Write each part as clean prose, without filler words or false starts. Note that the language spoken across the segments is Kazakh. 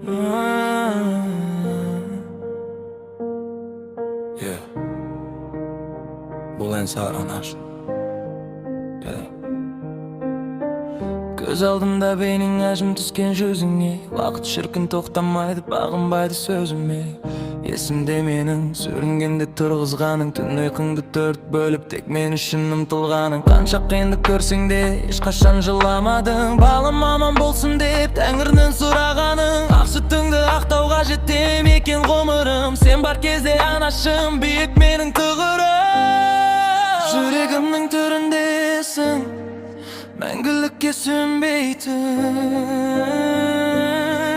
Yeah. Бұл ән саған ашық. Көз алдымда бейнең әжім түскен жүзіңе, вақыт шіркін тоқтамайды, бағынбайды сөзіме. Есімде менің сүрінгенде тұрғызғаның, түн ұйқыңды төрт бөліп тек мен үшін ұмтылғаның. Қанша қиындық көрсең де ешқашан жыламадың, балам аман болсын деп тәңірден сұрағаның. Ақ сүтіңді ақтауға жетем екен ғұмырым, сен бар кезде анашым, биік менің тұғырым. Жүрегімнің төріндесің, мәңгілікке сөнбейтін.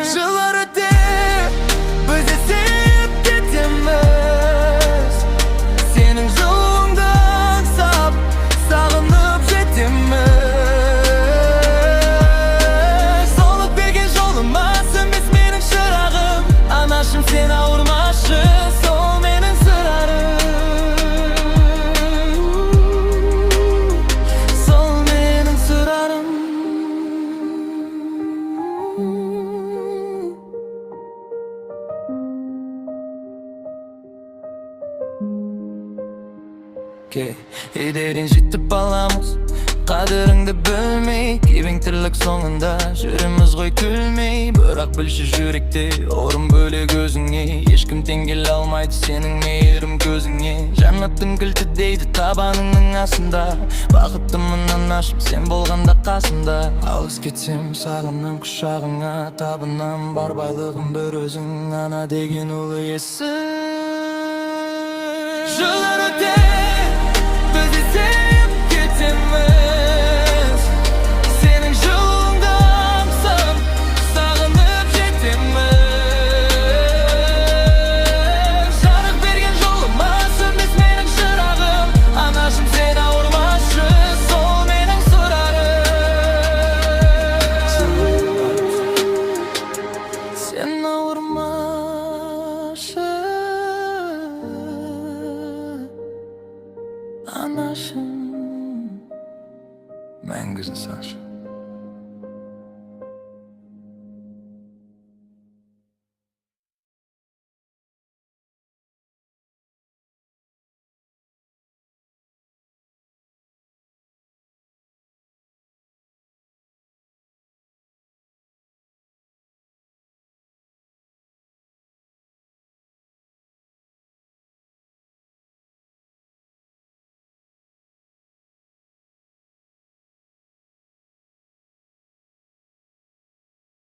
Жылдар өтіп, біз де сүйіп кетеміз, сенің жолыңды аңсап, сағынып жетеміз. Солып берген жолыма сөнбес менің шырағым, анашым сен ауырмашы, сол менің сырарым. Едерен жетіп аламыз, қадіріңді білмей, кебең тірлік соңында жүреміз ғой күлмей. Бірақ білші жүректе орын бөлек өзіңе, ешкім тең келе алмайды сенің мейірім көзіңе. Жаннаттың кілті дейді табаныңның астында, бақыттымын анашым сен болғанда қасымда. Алыс кетсем сағынам құшағыңа, табынам бар байлығым бір өзің, ана деген ұлы есім. Жылдар өтіп, біз де сүйіп кетеміз,